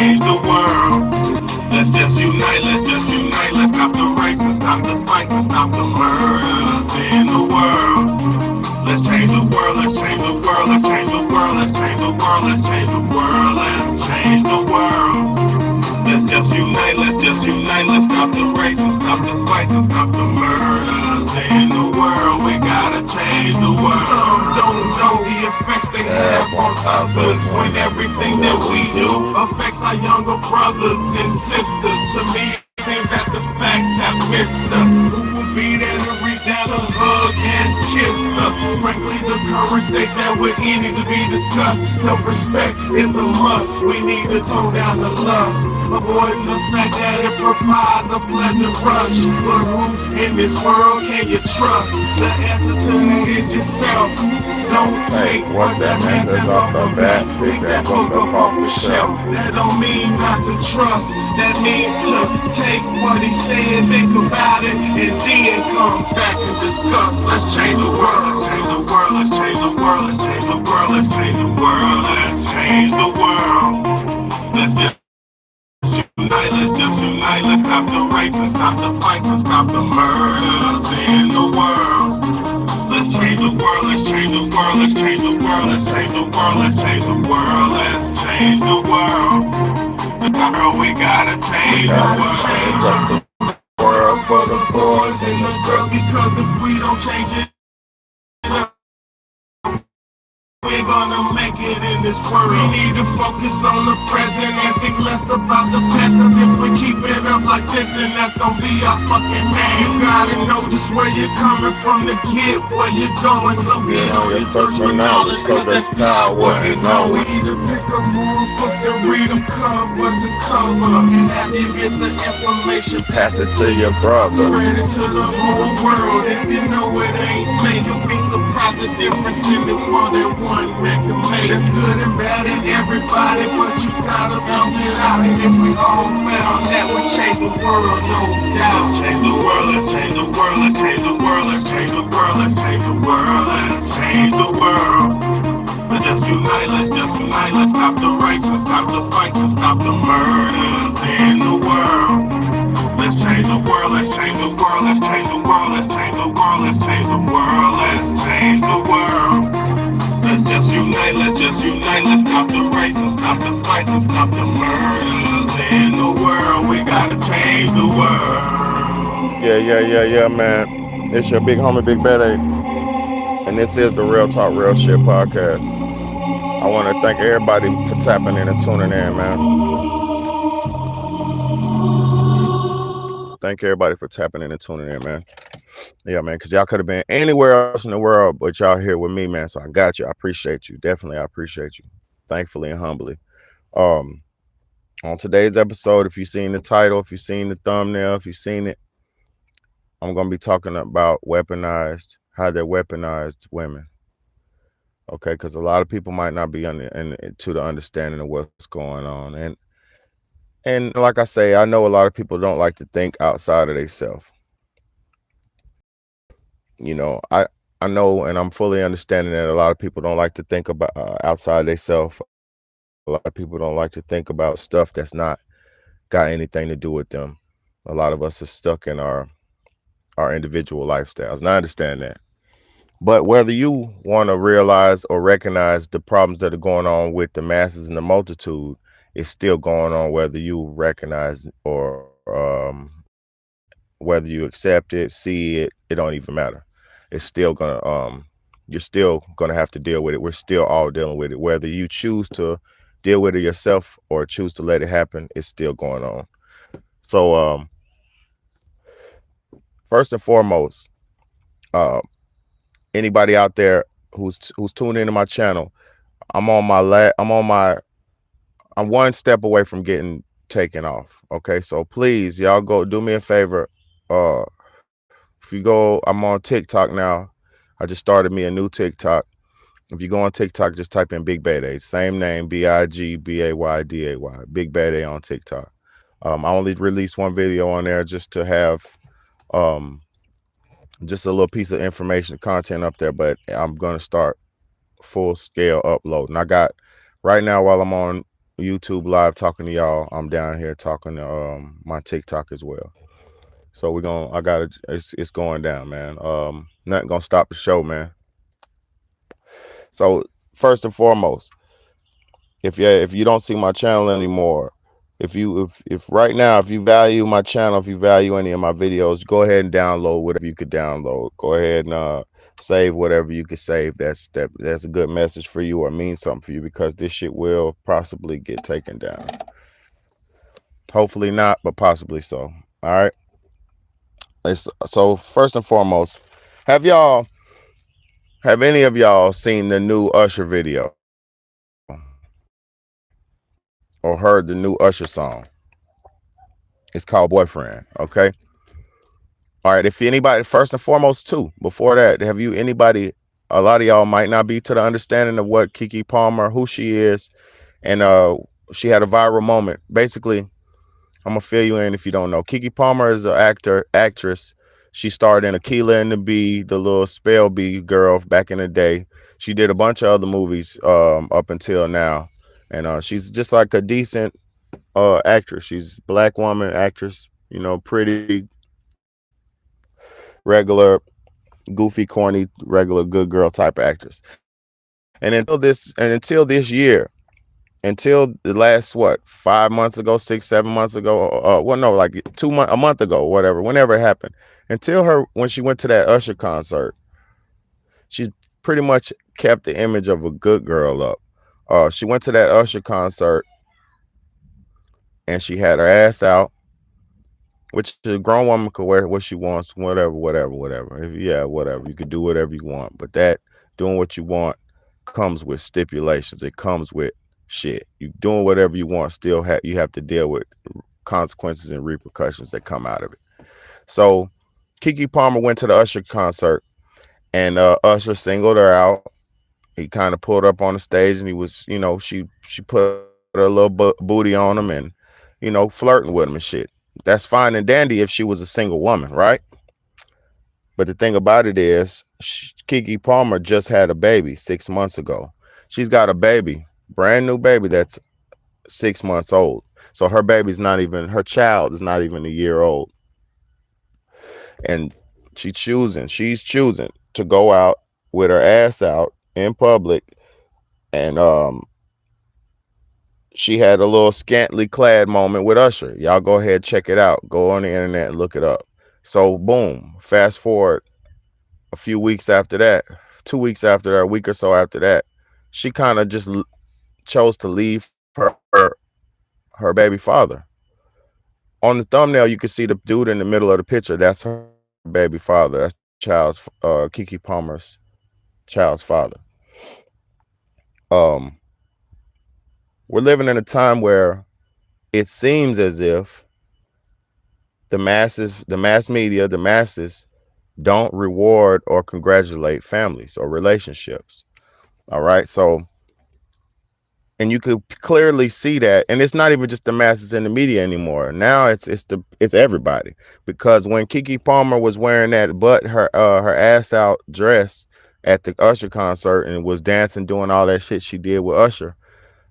change the world. Let's just unite, let's just unite. Let's stop the rapes and stop the fights and stop the murders in the world. Let's change the world, let's change the world, let's change the world, let's change the world, let's change the world, let's change the world. Let's just unite, let's just unite. Let's stop the rapes and stop the fights and stop the murders in the world. We gotta change the world. Some don't know the effects they have on others when everything that we do affects our younger brothers and sisters. To me, it seems that the facts have missed us. Who will be there to reach down to hug and kiss us? Frankly, the current state that we're in needs to be discussed. Self-respect is a must. We need to tone down the lust, avoiding the fact that it provides a pleasant rush. But who in this world can you trust? The answer to that is yourself. Don't take what that man says off the bat. Pick that book up off the shelf. That don't mean not to trust. That means to take what he said, think about it, and then come back and discuss. Let's change the world. Let's change the world. Let's change the world. Let's change the world. Let's change the world. Let's change the world. Let's just unite, let's just unite. Let's stop the rapes and stop the fights and stop the murders in the world. Let's change the world, let's change the world, let's change the world, let's change the world, let's change the world, let's change the world. Girl, we gotta change the world. Change the world for the boys and the girls, because if we don't change it, we're gonna make it in this world. We need to focus on the present and think less about the past. Cause if we keep it up like this, then that's gonna be our fucking name. You gotta know just where you're coming from to get where you're going. So get on your search for knowledge, cause that's not what you know. We need to pick up more books and read them cover to cover. And after you get the information, pass it to your brother. Spread it to the whole world. If you know it ain't fake, you'll be surprised the difference in this world that one record made. It's good and bad in everybody, but you gotta bounce it out. And if we all found that would change the world, no doubt. Let's change the world, let's change the world, let's change the world, let's change the world, let's change the world, let's change the world. Let's just unite, let's just unite. Let's stop the rapes and stop the fights and stop the murders in the world. Let's change the world, let's change the world, let's change the world, let's change the world, let's change the world, let's change the world. Let's just unite, let's just unite. Let's stop the rapes and stop the fights and stop the murders in the world. We gotta change the world. Yeah, man. It's your big homie, Big Bad A. And this is the Real Talk, Real Shit podcast. I want to thank everybody for tapping in and tuning in, man. Thank everybody for tapping in and tuning in, man. Yeah, man, because y'all could have been anywhere else in the world, but y'all here with me, man. So I got you. I appreciate you. Definitely, I appreciate you. Thankfully and humbly. On today's episode, if you've seen the title, if you've seen the thumbnail, if you've seen it, I'm going to be talking about how they're weaponized women. Okay, because a lot of people might not be to the understanding of what's going on. And like I say, I know a lot of people don't like to think outside of themselves. You know, I know, and I'm fully understanding that a lot of people don't like to think about outside themselves. A lot of people don't like to think about stuff that's not got anything to do with them. A lot of us are stuck in our individual lifestyles, and I understand that. But whether you want to realize or recognize the problems that are going on with the masses and the multitude, it's still going on, whether you recognize or whether you accept it, see it, it don't even matter. It's still gonna you're still gonna have to deal with it. We're still all dealing with it. Whether you choose to deal with it yourself or choose to let it happen, it's still going on. So first and foremost, anybody out there who's tuned into my channel, I'm one step away from getting taken off. Okay, so please, y'all go do me a favor. If you go, I'm on TikTok now. I just started me a new TikTok. If you go on TikTok, just type in Big Bad A. Same name, BIGBAYDAY. Big Bad A on TikTok. I only released one video on there just to have just a little piece of information, content up there, but I'm going to start full scale uploading. I got right now, while I'm on, YouTube live talking to y'all. I'm down here talking to my TikTok as well. So we're gonna I gotta it's going down, man. Nothing gonna stop the show, man. So first and foremost, if you don't see my channel anymore, if right now, if you value my channel, if you value any of my videos, go ahead and download whatever you could download. Go ahead and save whatever you could save. That's a good message for you or means something for you, because this shit will possibly get taken down. Hopefully not, but possibly so. All right. So first and foremost, have y'all have any of y'all seen the new Usher video or heard the new Usher song? It's called Boyfriend. Okay. All right. If anybody, first and foremost, too, before that, have you anybody? A lot of y'all might not be to the understanding of what Keke Palmer, who she is, and she had a viral moment. Basically, I'm gonna fill you in if you don't know. Keke Palmer is an actress. She starred in Aquila and the Bee, the little spell bee girl back in the day. She did a bunch of other movies up until now, and she's just like a decent actress. She's a black woman actress. You know, pretty, regular, goofy, corny, regular, good girl type of actress. And until this year, until the last, what, 5 months ago, 6, 7 months ago, well, no, like a month ago, whatever, whenever it happened, until when she went to that Usher concert, she's pretty much kept the image of a good girl up. She went to that Usher concert and she had her ass out, which a grown woman could wear what she wants, whatever. Yeah, whatever. You could do whatever you want, but that doing what you want comes with stipulations. It comes with shit. You doing whatever you want, still you have to deal with consequences and repercussions that come out of it. So Keke Palmer went to the Usher concert, and Usher singled her out. He kind of pulled up on the stage, and he was, she put a little booty on him, and flirting with him and shit. That's fine and dandy if she was a single woman, right? But the thing about it is, Keke Palmer just had a baby 6 months ago. She's got a baby, brand new baby that's 6 months old. So her child is not even a year old. And she's choosing to go out with her ass out in public. And she had a little scantily clad moment with Usher. Y'all go ahead, check it out. Go on the internet and look it up. So boom, fast forward a few weeks after that, 2 weeks after that, a week or so after that, she kind of just chose to leave her baby father. On the thumbnail, you can see the dude in the middle of the picture. That's her baby father. That's the child's, Keke Palmer's child's father. Um, we're living in a time where it seems as if the mass media, the masses don't reward or congratulate families or relationships. All right. So, and you could clearly see that, and it's not even just the masses in the media anymore. Now it's everybody, because when Keke Palmer was wearing that her ass out dress at the Usher concert and was dancing, doing all that shit she did with Usher,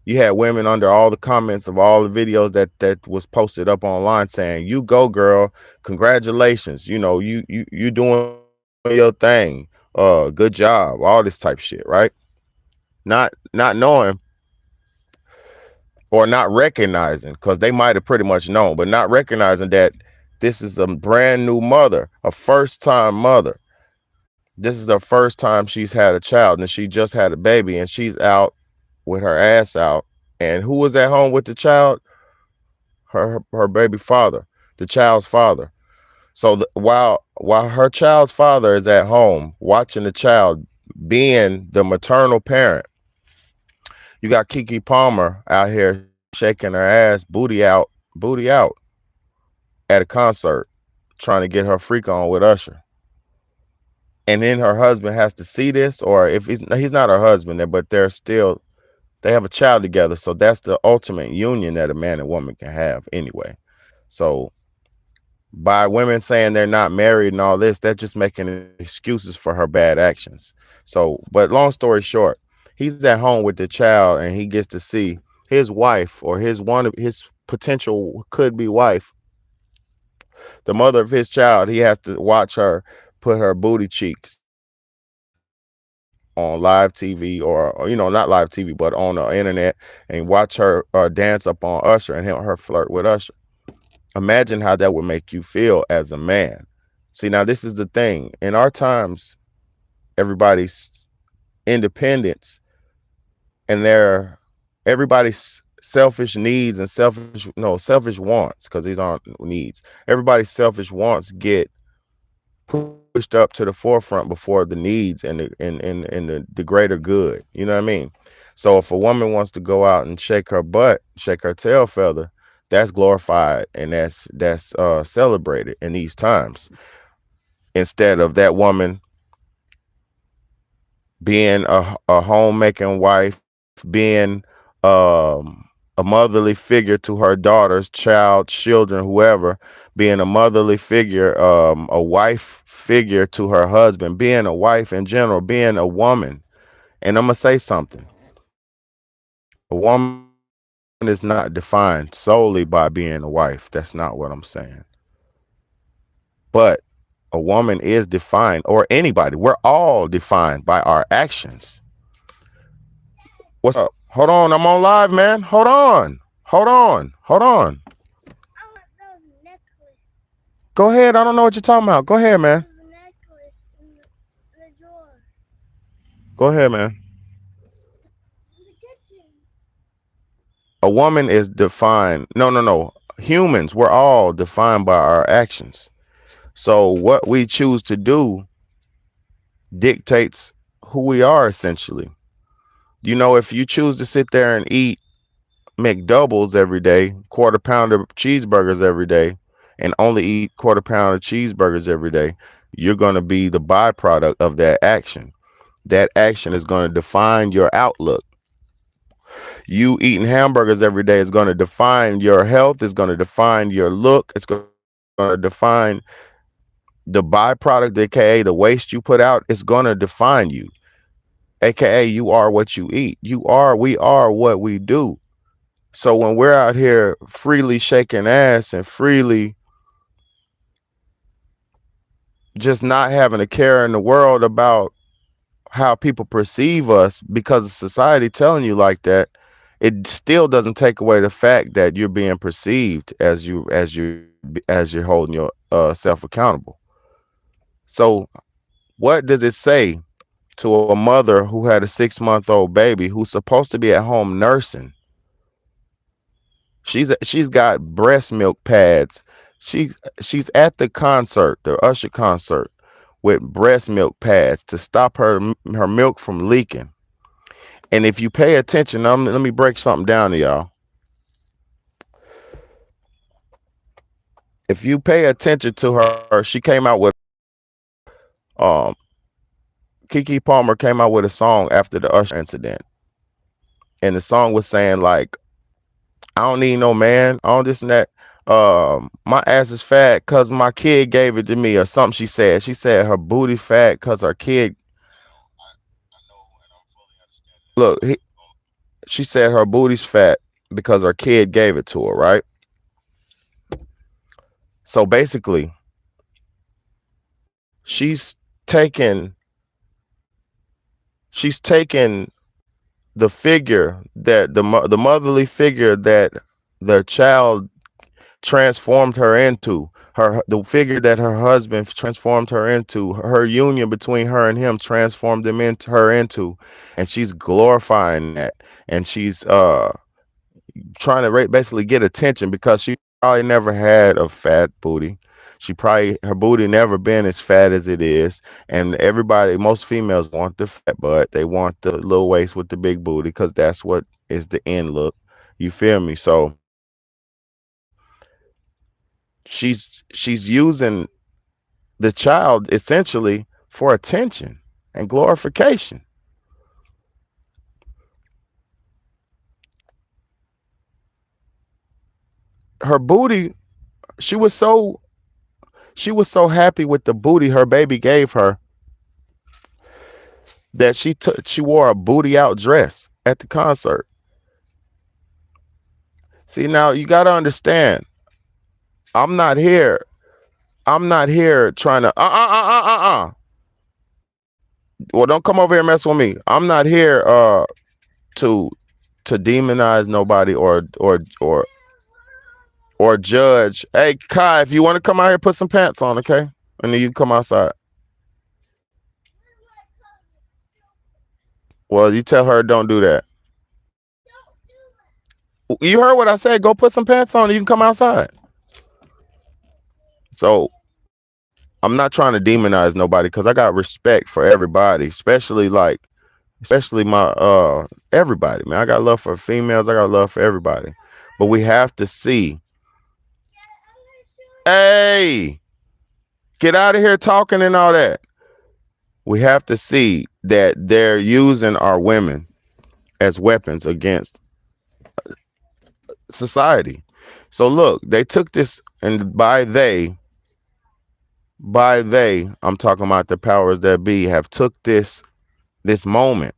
you had women under all the comments of all the videos that was posted up online saying, "You go, girl, congratulations, you doing your thing, good job," all this type shit, right? Not knowing or not recognizing, because they might have pretty much known, but not recognizing that this is a brand new mother, a first time mother. This is the first time she's had a child, and she just had a baby, and she's out with her ass out. And who was at home with the child? Her baby father, the child's father. So while her child's father is at home watching the child, being the maternal parent, you got Keke Palmer out here shaking her ass, booty out at a concert, trying to get her freak on with Usher. And then her husband has to see this, or if he's not her husband, but they have a child together. So that's the ultimate union that a man and woman can have anyway. So by women saying they're not married and all this, they're just making excuses for her bad actions. So, but long story short, he's at home with the child, and he gets to see his wife or his one of his potential could be wife, the mother of his child, he has to watch her put her booty cheeks on live TV or not live TV, but on the internet and watch her dance up on Usher and her flirt with Usher. Imagine how that would make you feel as a man. See, now this is the thing. In our times, everybody's independence and their everybody's selfish needs and selfish wants, because these aren't needs. Everybody's selfish wants get pushed up to the forefront before the needs and the greater good. You know what I mean? So if a woman wants to go out and shake her butt, shake her tail feather, that's glorified and that's celebrated in these times. Instead of that woman being a homemaking wife, being a motherly figure to her daughters, child, children, whoever, being a motherly figure, a wife figure to her husband, being a wife in general, being a woman. And I'm going to say something. A woman is not defined solely by being a wife. That's not what I'm saying. But a woman is defined, or anybody, we're all defined by our actions. What's up? Hold on, I'm on live, man. Hold on. Hold on. Hold on. I want those necklace. Go ahead. I don't know what you're talking about. Go ahead, man. Those necklace in the drawer. Go ahead, man. In the kitchen. A woman is defined. No, no, no. Humans, we're all defined by our actions. So what we choose to do dictates who we are essentially. If you choose to sit there and eat McDoubles every day, quarter pounder cheeseburgers every day, and only eat quarter pounder cheeseburgers every day, you're going to be the byproduct of that action. That action is going to define your outlook. You eating hamburgers every day is going to define your health, it's going to define your look, it's going to define the byproduct, aka the waste you put out. It's going to define you, aka you are what you eat. We are what we do. So when we're out here freely shaking ass and freely just not having a care in the world about how people perceive us because of society telling you like that, it still doesn't take away the fact that you're being perceived as you're holding your self accountable. So what does it say to a mother who had a 6-month-old baby who's supposed to be at home nursing? She's got breast milk pads. She's at the concert, the Usher concert, with breast milk pads to stop her milk from leaking. And if you pay attention, let me break something down to y'all. If you pay attention to her, she came out with um Keke Palmer came out with a song after the Usher incident, and the song was saying like, I don't need no man, all this and that. My ass is fat because my kid gave it to me, or something. She said her booty fat because her kid. Look, she said her booty's fat because her kid gave it to her, right? So basically, she's taken the figure that the motherly figure that the child transformed her into, the figure that her husband transformed her into, her union between her and him transformed her into, and she's glorifying that, and she's trying to basically get attention because she probably never had a fat booty. Her booty never been as fat as it is, and most females want the fat butt. They want the little waist with the big booty because that's what is the end look. You feel me? So she's using the child essentially for attention and glorification. Her booty, she was so happy with the booty her baby gave her that she wore a booty out dress at the concert. See, now you got to understand, I'm not here. I'm not here trying to Well, don't come over here and mess with me. I'm not here to demonize nobody or judge. Hey, Kai, if you want to come out here, put some pants on, okay? And then you can come outside. Well, you tell her don't do that. You heard what I said. Go put some pants on and you can come outside. So I'm not trying to demonize nobody because I got respect for everybody, especially my everybody, man. I got love for females, I got love for everybody. But we have to see, hey, get out of here talking and all that. We have to see that they're using our women as weapons against society. So look, they took this, and by they, I'm talking about the powers that be, have took this moment,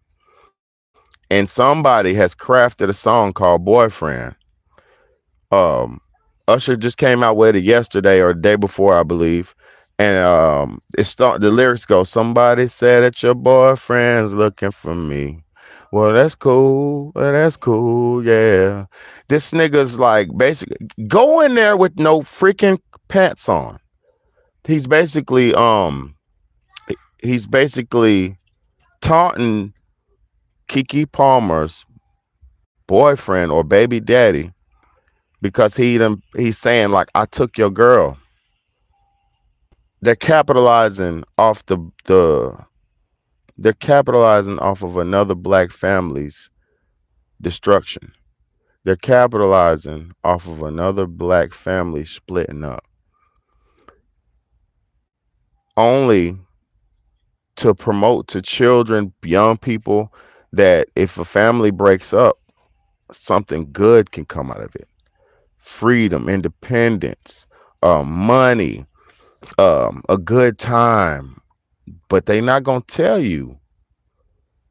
and somebody has crafted a song called Boyfriend. um Usher just came out with it yesterday or the day before, I believe. And the lyrics go, somebody said that your boyfriend's looking for me. Well, that's cool. Well, that's cool. Yeah. This nigga's like, basically, go in there with no freaking pants on. He's basically he's basically taunting Keke Palmer's boyfriend or baby daddy because he's saying like, I took your girl. They're capitalizing off they're capitalizing off of another black family's destruction. They're capitalizing off of another black family splitting up, only to promote to children, young people, that if a family breaks up, something good can come out of it. Freedom, independence, money, a good time. But they not gonna tell you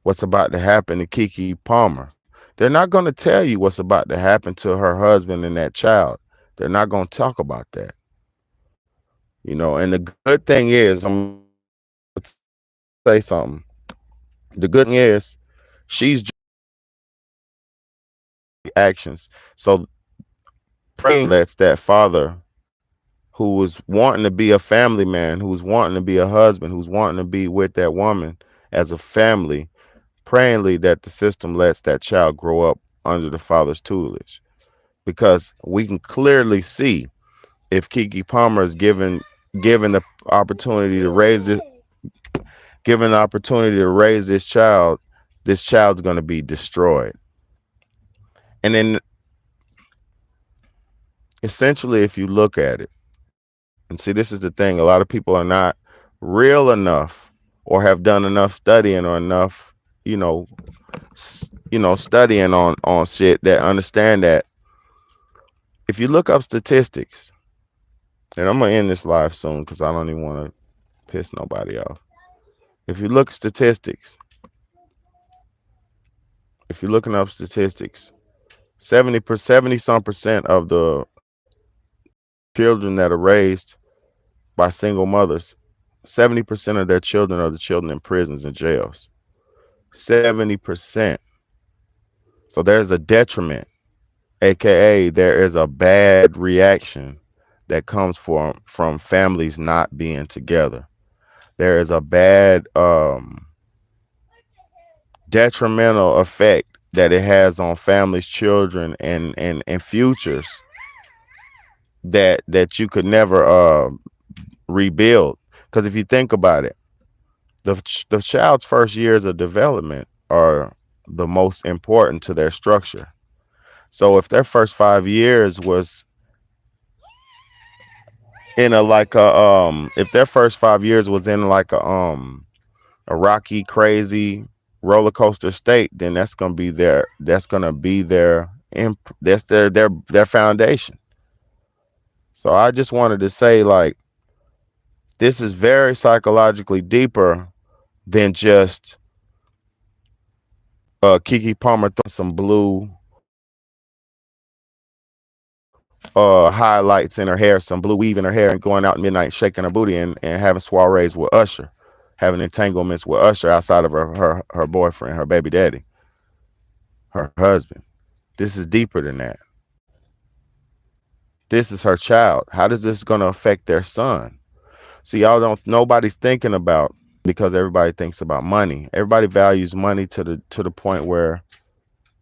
what's about to happen to Keke Palmer. They're not going to tell you what's about to happen to her husband and that child. They're not going to talk about that. And the good thing is, I'm going to say something. The good thing is, she's actions. So praying lets that father who was wanting to be a family man, who's wanting to be a husband, who's wanting to be with that woman as a family, prayingly that the system lets that child grow up under the father's tutelage. Because we can clearly see, if Keke Palmer is given the opportunity to raise this given the opportunity to raise this child's going to be destroyed. And then essentially, if you look at it, and see, this is the thing, a lot of people are not real enough or have done enough studying or enough, you know, studying on shit that understand that if you look up statistics, and I'm gonna end this live soon because I don't even want to piss nobody off. If you look statistics, if you're looking up statistics, 70 some percent of the children that are raised by single mothers, 70% of their children are the children in prisons and jails. 70%. So there's a detriment, aka there is a bad reaction that comes from families not being together. There is a bad detrimental effect that it has on families, children, and futures that you could never rebuild. Because if you think about it, the child's first years of development are the most important to their structure. So if their first 5 years was in a like a if their first 5 years was in like a rocky, crazy roller coaster state, then that's their foundation. So I just wanted to say, like, this is very psychologically deeper than just Keke Palmer throwing some blue highlights in her hair, some blue weave in her hair, and going out at midnight shaking her booty and having soirees with Usher, having entanglements with Usher outside of her boyfriend, her baby daddy, her husband. This is deeper than that. This is her child. How does this going to affect their son? See, y'all don't. Nobody's thinking about, because everybody thinks about money. Everybody values money to the point where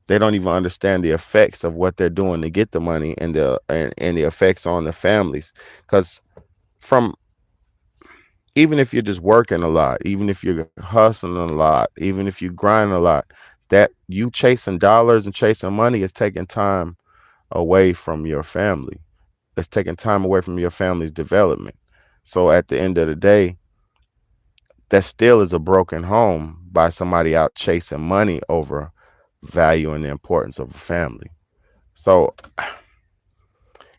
they don't even understand the effects of what they're doing to get the money and the effects on the families. Because from even if you're just working a lot, even if you're hustling a lot, even if you grind a lot, that you chasing dollars and chasing money is taking time away from your family. It's taking time away from your family's development. So at the end of the day, that still is a broken home by somebody out chasing money over value and the importance of a family. So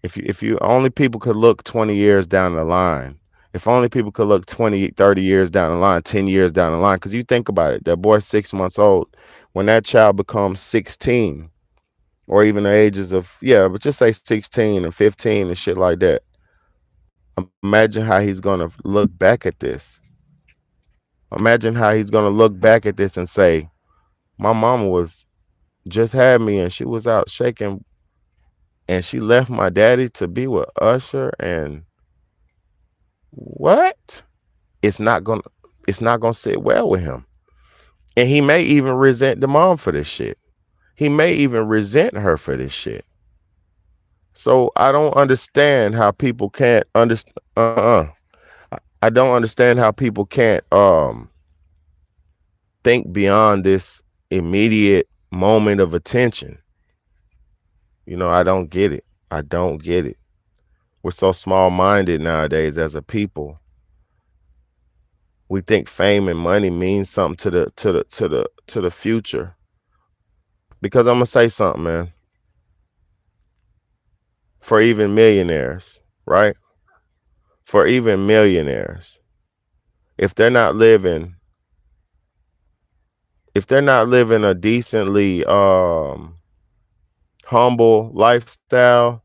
if you only people could look 20 years down the line, if only people could look 20, 30 years down the line, 10 years down the line, because you think about it, that boy's 6 months old. When that child becomes 16, or even the ages of, yeah, but just say 16 and 15 and shit like that, imagine how he's going to look back at this. Imagine how he's going to look back at this and say, my mama was just had me and she was out shaking and she left my daddy to be with Usher and what? It's not gonna it's not gonna sit well with him. And he may even resent the mom for this shit. He may even resent her for this shit. So I don't understand how people can't understand. I don't understand how people can't think beyond this immediate moment of attention. I don't get it. I don't get it. We're so small-minded nowadays as a people. We think fame and money means something to the future. Because I'm gonna say something, man. For even millionaires, right? For even millionaires, if they're not living, if they're not living a decently humble lifestyle,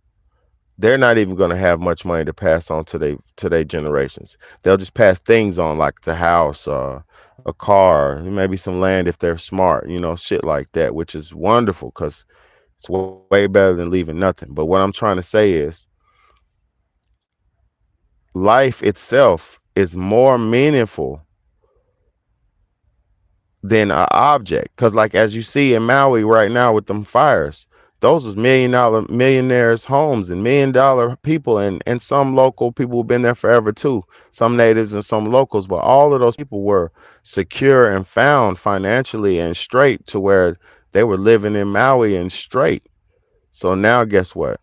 they're not even going to have much money to pass on to their generations. They'll just pass things on like the house, a car, maybe some land if they're smart, shit like that, which is wonderful because it's way better than leaving nothing. But what I'm trying to say is life itself is more meaningful than an object. Because like as you see in Maui right now with them fires, those was $1 million millionaires' homes and $1 million people and some local people who've been there forever too. Some natives and some locals, but all of those people were secure and found financially and straight to where they were living in Maui and straight. So now guess what?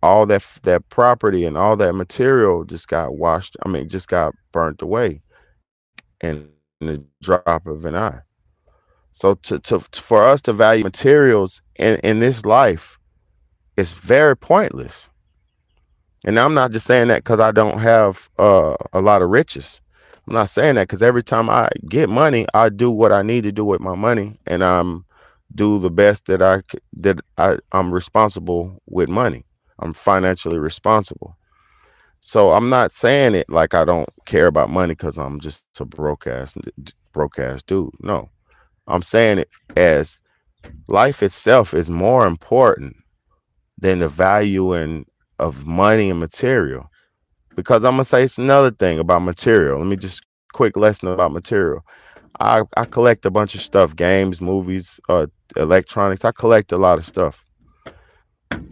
All that property and all that material just got washed. I mean, just got burnt away in the drop of an eye. So for us to value materials in this life is very pointless. And I'm not just saying that because I don't have a lot of riches. I'm not saying that because every time I get money, I do what I need to do with my money, and I'm do the best I'm responsible with money. I'm financially responsible. So I'm not saying it like I don't care about money because I'm just a broke ass dude. No, I'm saying it as life itself is more important than the value of money and material. Because I'm gonna say it's another thing about material. Let me just quick lesson about material. I collect a bunch of stuff, games, movies, electronics. I collect a lot of stuff.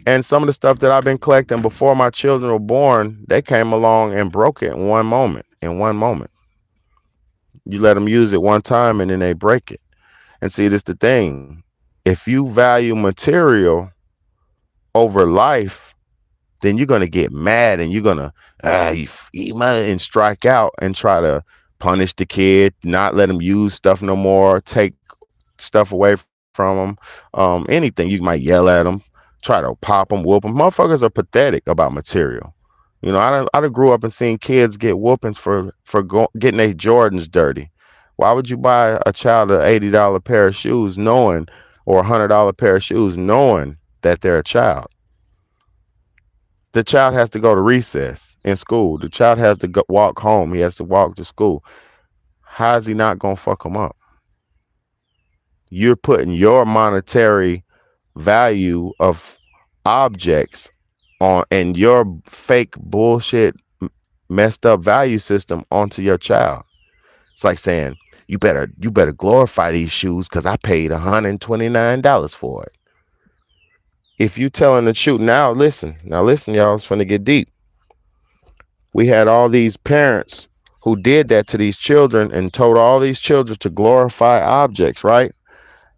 And some of the stuff that I've been collecting before my children were born, they came along and broke it in one moment. In one moment. You let them use it one time and then they break it. And see, this the thing. If you value material over life, then you're gonna get mad and you're gonna and strike out and try to punish the kid, not let him use stuff no more, take stuff away from them, anything. You might yell at them, try to pop them, whoop them. Motherfuckers are pathetic about material. I done grew up and seen kids get whoopings for getting their Jordans dirty. Why would you buy a child an $80 pair of shoes knowing, or $100 pair of shoes knowing that they're a child? The child has to go to recess in school. The child has to go, walk home. He has to walk to school. How is he not gonna fuck him up? You're putting your monetary value of objects on and your fake bullshit messed up value system onto your child. It's like saying, you better glorify these shoes because I paid $129 for it. If you telling the truth, now listen, y'all, it's finna get deep. We had all these parents who did that to these children and told all these children to glorify objects, right?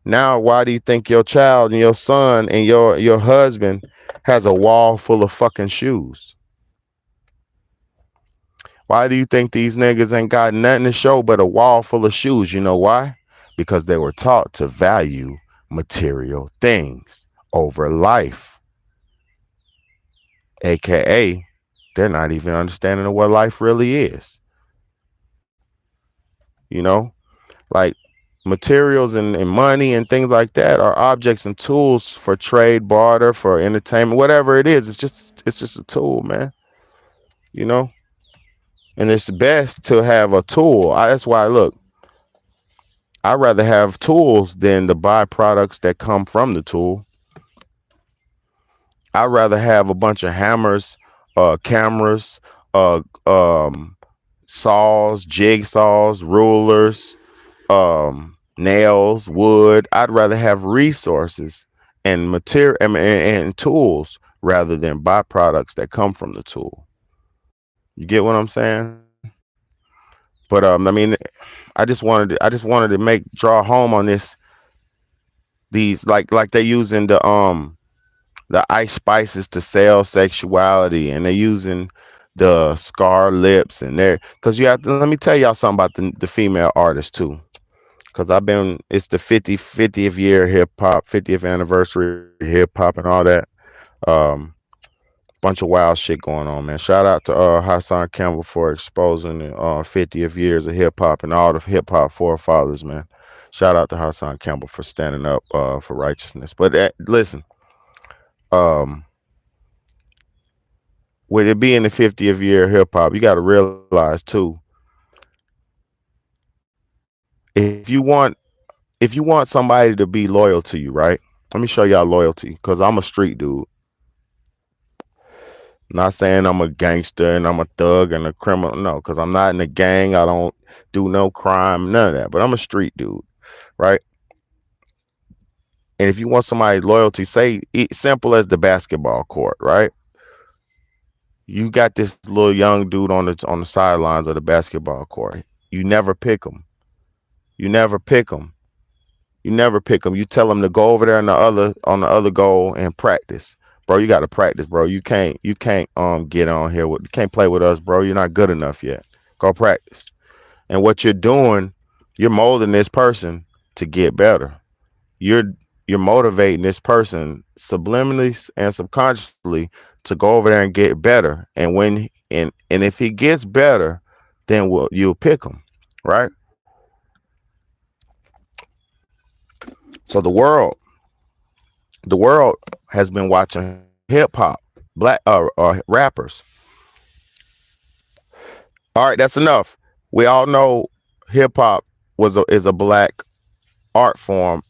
Now, why do you think your child and your son and your husband has a wall full of fucking shoes? Why do you think these niggas ain't got nothing to show but a wall full of shoes? You know why? Because they were taught to value material things over life, aka they're not even understanding of what life really is. You know, like materials and money and things like that are objects and tools for trade, barter, for entertainment, whatever it is. It's just a tool, man. You know, and it's best to have a tool. That's why, look, I'd rather have tools than the byproducts that come from the tool. I'd rather have a bunch of hammers, cameras, uh, um, saws, jigsaws, rulers, nails, wood. I'd rather have resources and material and tools rather than byproducts that come from the tool. You get what I'm saying? But I mean, I just wanted to make draw home on these like they using the ice spices to sell sexuality, and they're using the scar lips and they're because you have to, let me tell y'all something about the female artists too, because it's the 50th year hip hop, 50th anniversary hip hop and all that. um Bunch of wild shit going on, man. Shout out to Hassan Campbell for exposing the 50th years of hip hop and all the hip hop forefathers, man. Shout out to Hassan Campbell for standing up for righteousness. But listen, um, with it being the 50th year of hip hop, you got to realize too, if you want if you want somebody to be loyal to you, right? Let me show y'all loyalty, because I'm a street dude. Not saying I'm a gangster and I'm a thug and a criminal. No, because I'm not in a gang. I don't do no crime, none of that. But I'm a street dude, right? And if you want somebody's loyalty, say simple as the basketball court, right? You got this little young dude on the sidelines of the basketball court. You never pick him. You never pick him. You never pick him. You tell him to go over there on the other goal and practice. Bro, you got to practice, bro. You can't get on here with, you can't play with us, bro. You're not good enough yet. Go practice. And what you're doing, you're molding this person to get better. You're you're motivating this person subliminally and subconsciously to go over there and get better. And and if he gets better, then you'll pick him, right? So the world has been watching hip hop, black rappers. All right, that's enough. We all know hip hop is a black art form.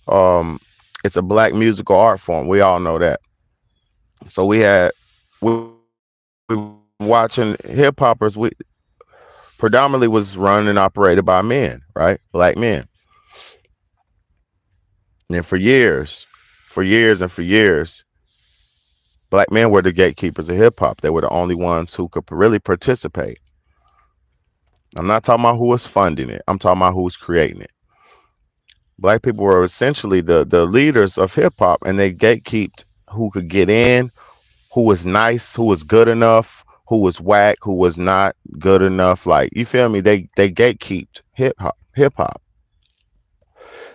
Um, it's a black musical art form. We all know that. So we watching hip hoppers. We predominantly was run and operated by men, right? Black men. And for years, black men were the gatekeepers of hip hop. They were the only ones who could really participate. I'm not talking about who was funding it. I'm talking about who was creating it. Black people were essentially the leaders of hip hop, and they gatekeeped who could get in, who was nice, who was good enough, who was whack, who was not good enough. Like, you feel me? They gatekeeped hip hop. Hip hop.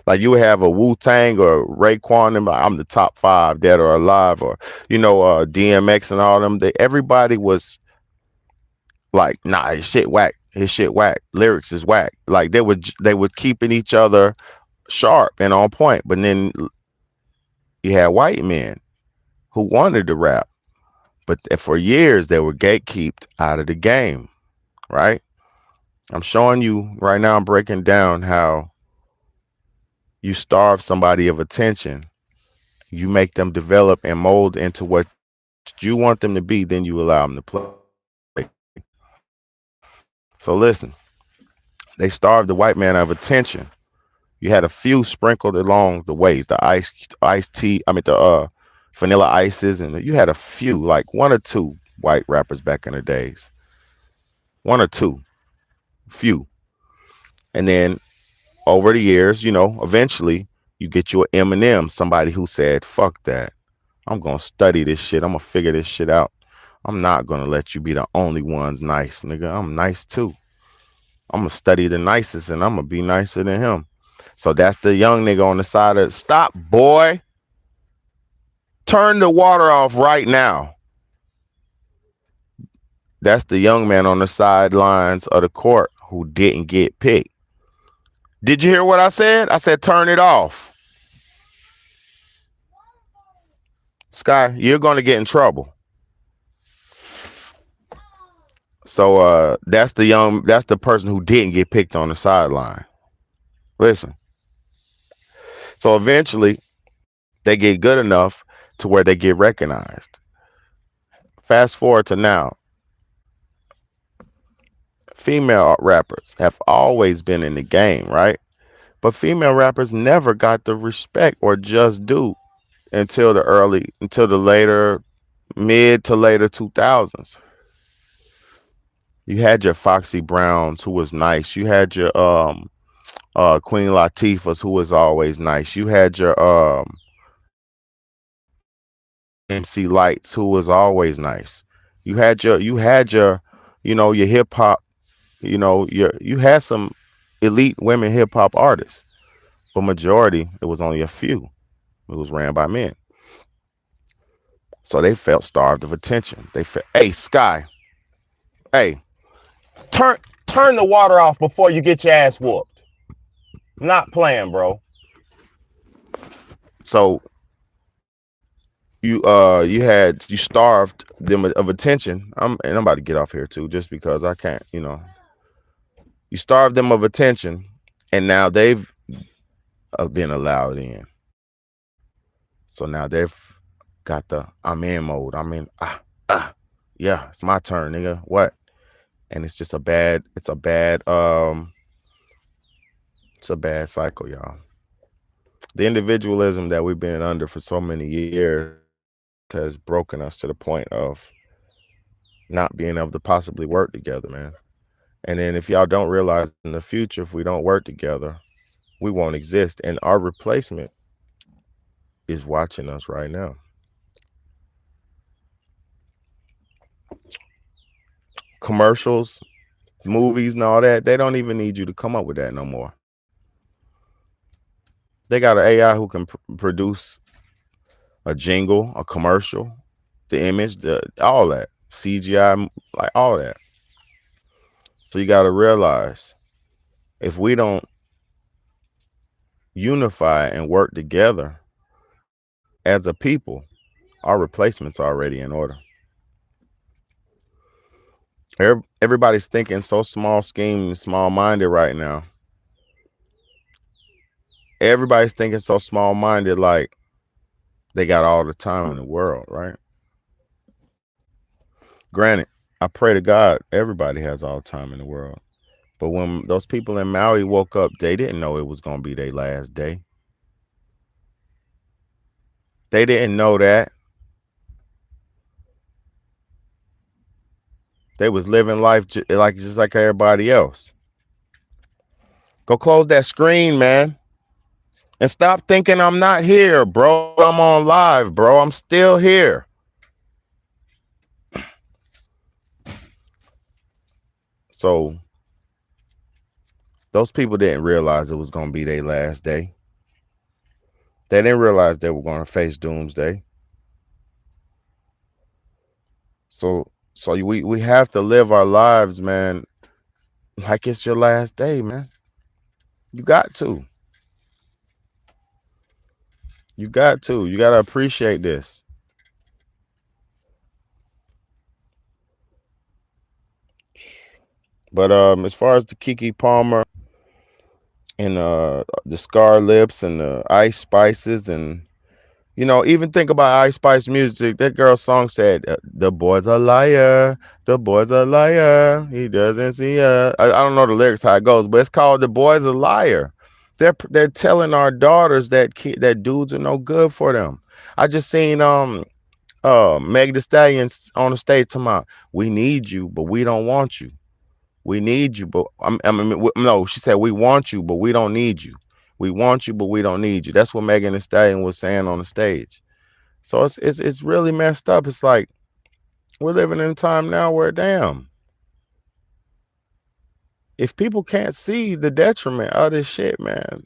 Like, you would have a Wu Tang or Raekwon, and I'm the top five dead or alive, or DMX and all them. Everybody was like, nah, his shit whack. His shit whack. Lyrics is whack. Like, they were keeping each other sharp and on point. But then you had white men who wanted to rap, But for years they were gatekept out of the game, right? I'm showing you right now, I'm breaking down how you starve somebody of attention. You make them develop and mold into what you want them to be, then you allow them to play. So listen, they starved the white man of attention. You had a few sprinkled along the ways, the iced tea, vanilla ices, and you had a few, like one or two white rappers back in the days, one or two, few. And then over the years, eventually you get your Eminem, somebody who said, "Fuck that. I'm gonna study this shit. I'm gonna figure this shit out. I'm not gonna let you be the only ones nice, nigga. I'm nice too. I'm gonna study the nicest, and I'm gonna be nicer than him." So that's the young nigga on the side of stop, boy. Turn the water off right now. That's the young man on the sidelines of the court who didn't get picked. Did you hear what I said? I said turn it off. Sky, you're gonna get in trouble. So that's the person who didn't get picked on the sideline. Listen. So eventually they get good enough to where they get recognized. Fast forward to now, female rappers have always been in the game, right? But female rappers never got the respect or just due until the later, mid to later 2000s. You had your Foxy Browns, who was nice. You had your Queen Latifahs, who was always nice. You had your MC Lights, who was always nice. You had your your hip hop, you had some elite women hip hop artists, but majority it was only a few. It was ran by men. So they felt starved of attention. They felt, hey, Sky, hey, turn turn the water off before you get your ass whooped. I'm not playing, bro. So you starved them of attention. I'm about to get off here too, just because I can't. You starved them of attention, and now they've been allowed in. So now they've got the I'm in mode. I'm in yeah, it's my turn, nigga. What? And it's a bad cycle, y'all. The individualism that we've been under for so many years has broken us to the point of not being able to possibly work together, man. And then if y'all don't realize in the future, if we don't work together, we won't exist. And our replacement is watching us right now. Commercials, movies, and all that, they don't even need you to come up with that no more. They got an AI who can produce a jingle, a commercial, the image, all that CGI, like all that. So you got to realize if we don't unify and work together as a people, our replacement's already in order. Everybody's thinking so small scheme, small minded right now. Everybody's thinking so small minded, like they got all the time in the world, right? Granted, I pray to God everybody has all the time in the world. But when those people in Maui woke up, they didn't know it was gonna be their last day. They didn't know that. They was living life just like everybody else. Go close that screen, man. And stop thinking I'm not here, bro. I'm on live, bro. I'm still here. So those people didn't realize it was gonna be their last day. They didn't realize they were gonna face doomsday. So we have to live our lives, man, like it's your last day, man. You got to. You got to. You got to appreciate this. But as far as the Keke Palmer and the Scar Lips and the Ice Spices, and even think about Ice Spice music. That girl's song said, "The boy's a liar, the boy's a liar. He doesn't see." I don't know the lyrics how it goes, but it's called "The Boy's a Liar." They're telling our daughters that dudes are no good for them. I just seen Meg the Stallions on the stage talking about, "We need you, but we don't want you. We need you, but no." She said, "We want you, but we don't need you. We want you, but we don't need you." That's what Megan Thee Stallion was saying on the stage. So it's really messed up. It's like we're living in a time now where, damn, if people can't see the detriment of this shit, man,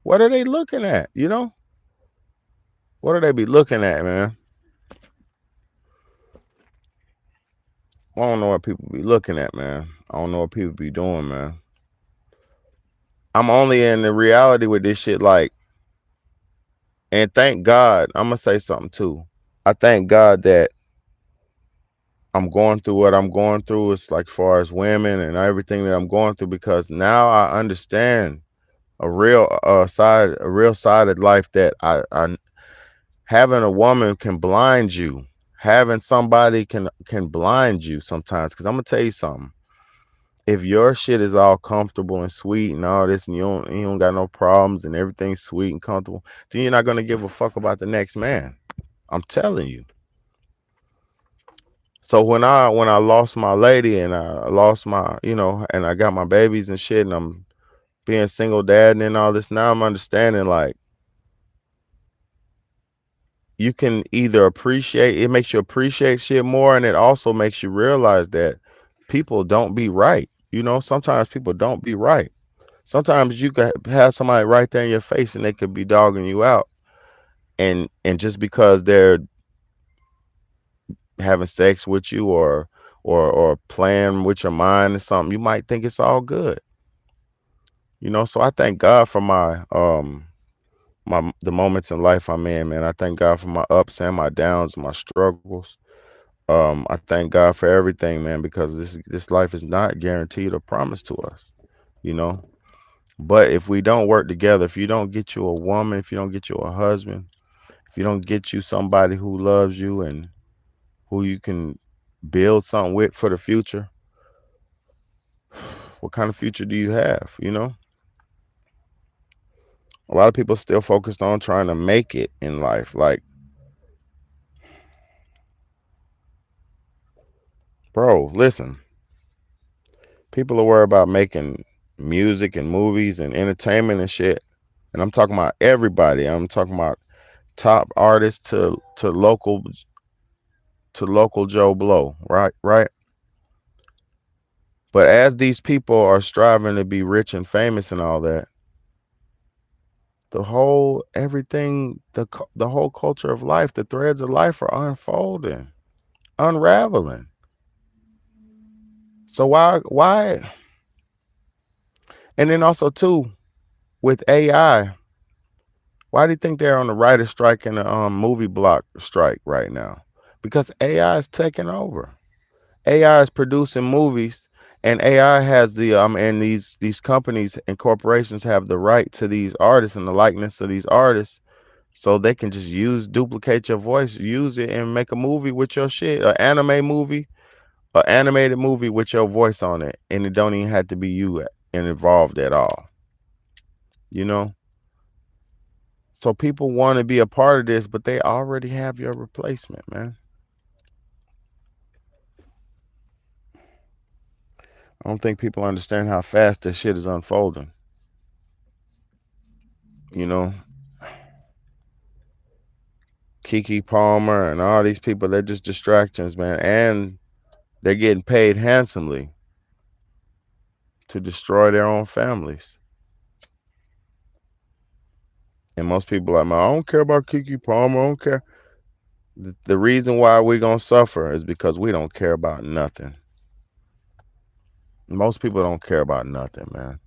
what are they looking at? What do they be looking at, man? I don't know what people be looking at, man. I don't know what people be doing, man. I'm only in the reality with this shit, like, and thank God, I'm gonna say something too. I thank God that I'm going through what I'm going through. It's like far as women and everything that I'm going through, because now I understand a real side of life, that I having a woman can blind you. Having somebody can blind you sometimes. Because I'm gonna tell you something. If your shit is all comfortable and sweet and all this, and you don't got no problems and everything's sweet and comfortable, then you're not gonna give a fuck about the next man. I'm telling you. So when I lost my lady, and I lost my, and I got my babies and shit, and I'm being single dad and all this, now I'm understanding, like, you can either appreciate it, makes you appreciate shit more, and it also makes you realize that people don't be right. Sometimes people don't be right. Sometimes you could have somebody right there in your face and they could be dogging you out, and just because they're having sex with you, or playing with your mind or something, you might think it's all good. So I thank God for the moments in life I'm in, man. I thank God for my ups and my downs, my struggles. I thank God for everything, man, because this life is not guaranteed or promised to us, you know. But if we don't work together, if you don't get you a woman, if you don't get you a husband, if you don't get you somebody who loves you and who you can build something with for the future, what kind of future do you have? A lot of people still focused on trying to make it in life. Like, bro, listen, people are worried about making music and movies and entertainment and shit. And I'm talking about everybody. I'm talking about top artists to local Joe Blow, right? Right. But as these people are striving to be rich and famous and all that, the whole everything, the whole culture of life, the threads of life are unfolding, unraveling. So why? And then also too, with AI, why do you think they're on the writer strike and the movie block strike right now? Because AI is taking over. AI is producing movies, and AI has and these companies and corporations have the right to these artists and the likeness of these artists, so they can just duplicate your voice, use it, and make a movie with your shit, an anime movie, an animated movie with your voice on it, and it don't even have to be you and involved at all. You know. So people want to be a part of this, but they already have your replacement, man. I don't think people understand how fast this shit is unfolding. You know, Keke Palmer and all these people, they're just distractions, man. And they're getting paid handsomely to destroy their own families. And most people are like, I don't care about Keke Palmer. I don't care. The reason why we're going to suffer is because we don't care about nothing. Most people don't care about nothing, man.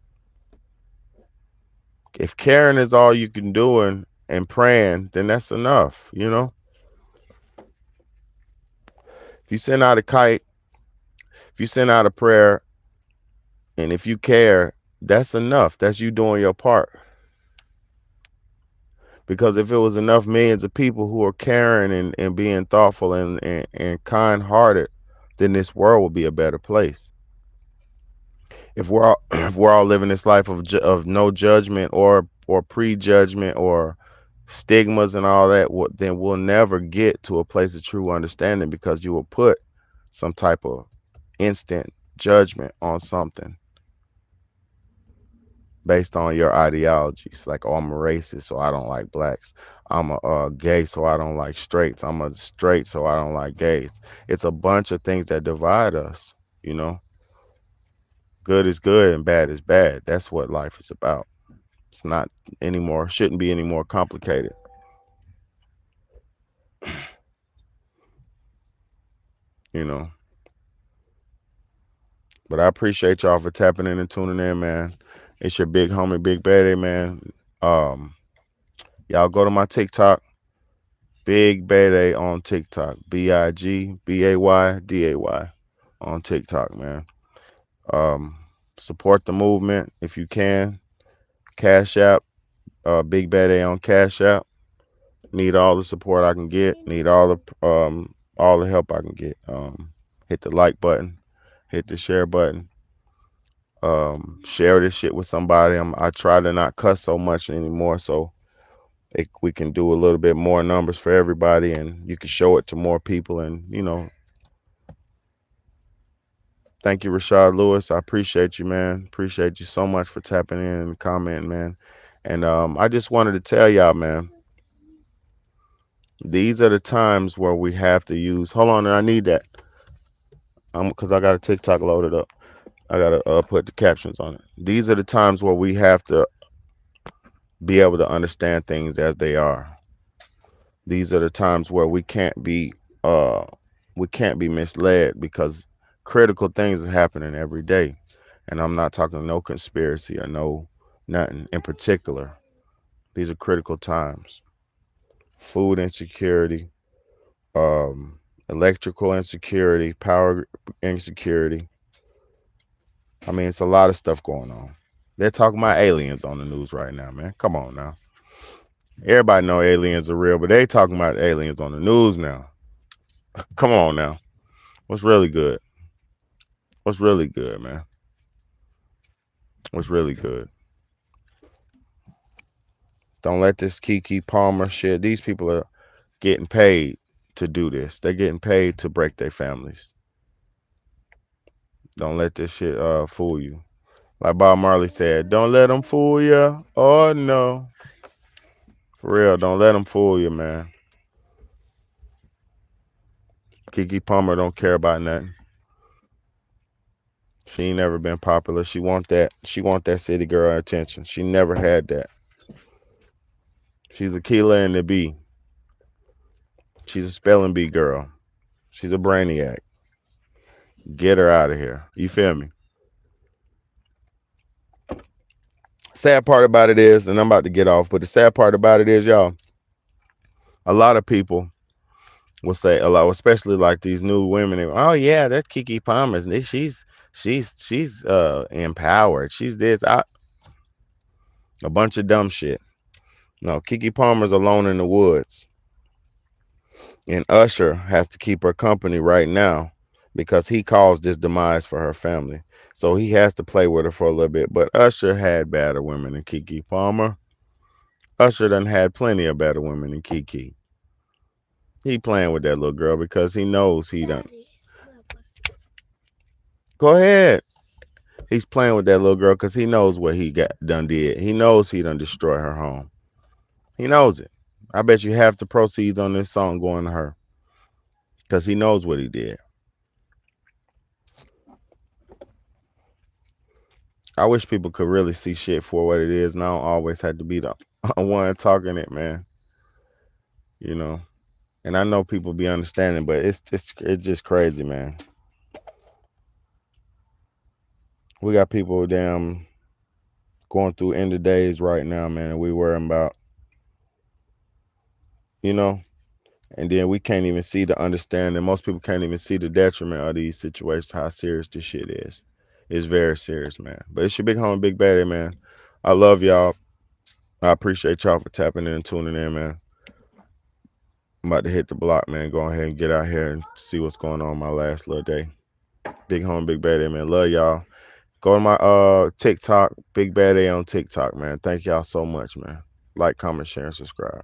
If caring is all you can do and praying, then that's enough, If you send out a kite, if you send out a prayer, And if you care, that's enough. That's you doing your part. Because if it was enough millions of people who are caring and being thoughtful and kind hearted, then this world would be a better place. If we're all if we're all living this life of no judgment or prejudgment or stigmas and all that, then we'll never get to a place of true understanding because you will put some type of instant judgment on something based on your ideologies. Like, oh, I'm a racist, so I don't like blacks. I'm a gay, so I don't like straights. I'm a straight, so I don't like gays. It's a bunch of things that divide us. You know, good is good and bad is bad. That's what life is about. It's not anymore. Shouldn't be any more complicated. You know. But I appreciate y'all for tapping in and tuning in, man. It's your big homie, Big Betty, man. Um, y'all go to my TikTok, Big Betty on TikTok, BIGBAYDAY on TikTok, man. Um, support the movement if you can. Cash App, Big Betty on Cash App. Need all the support I can get. Need all the help I can get. Hit the like button, hit the share button. Share this shit with somebody. I try to not cuss so much anymore, so we can do a little bit more numbers for everybody, and you can show it to more people. And thank you, Rashad Lewis. I appreciate you, man. Appreciate you so much for tapping in and commenting, man. And I just wanted to tell y'all, man, these are the times where we have to use. Hold on, and I need that. Because I got a TikTok loaded up. I gotta put the captions on it. These are the times where we have to be able to understand things as they are. These are the times where uh we can't be misled because critical things are happening every day. And I'm not talking no conspiracy or no nothing in particular. These are critical times. Food insecurity, electrical insecurity, power insecurity. I mean, it's a lot of stuff going on. They're talking about aliens on the news right now, man. Come on now. Everybody know aliens are real, but they talking about aliens on the news now. Come on now. What's really good? What's really good, man? What's really good? Don't let this Keke Palmer shit. These people are getting paid to do this. They're getting paid to break their families. Don't let this shit fool you. Like Bob Marley said, don't let them fool you. Oh no. For real, don't let them fool you, man. Keke Palmer don't care about nothing. She ain't never been popular. She want that city girl attention. She never had that. She's a Keela and the B. She's a spelling bee girl. She's a brainiac. Get her out of here. You feel me? Sad part about it is, and I'm about to get off, but the sad part about it is, y'all, a lot of people will say a lot, especially like these new women. Oh yeah, that's Keke Palmer's. She's empowered. She's this. A bunch of dumb shit. No, Keke Palmer's alone in the woods. And Usher has to keep her company right now because he caused this demise for her family. So he has to play with her for a little bit. But Usher had better women than Keke Palmer. Usher done had plenty of better women than Keke. He playing with that little girl because he knows he done. Go ahead. He's playing with that little girl because he knows what he got done did. He knows he done destroy her home. He knows it. I bet you half the proceeds on this song going to her because he knows what he did. I wish people could really see shit for what it is, and I don't always have to be the one talking it, man. You know, and I know people be understanding, but it's just crazy, man. We got people damn going through end of days right now, man, and we worrying about, you know, and then we can't even see the understanding. Most people can't even see the detriment of these situations, how serious this shit is. It's very serious, man. But it's your big homie, Big Baddie, man. I love y'all. I appreciate y'all for tapping in and tuning in, man. I'm about to hit the block, man. Go ahead and get out here and see what's going on my last little day. Big homie, Big Baddie, man. Love y'all. Go to my TikTok, Big Baddie on TikTok, man. Thank y'all so much, man. Like, comment, share, and subscribe.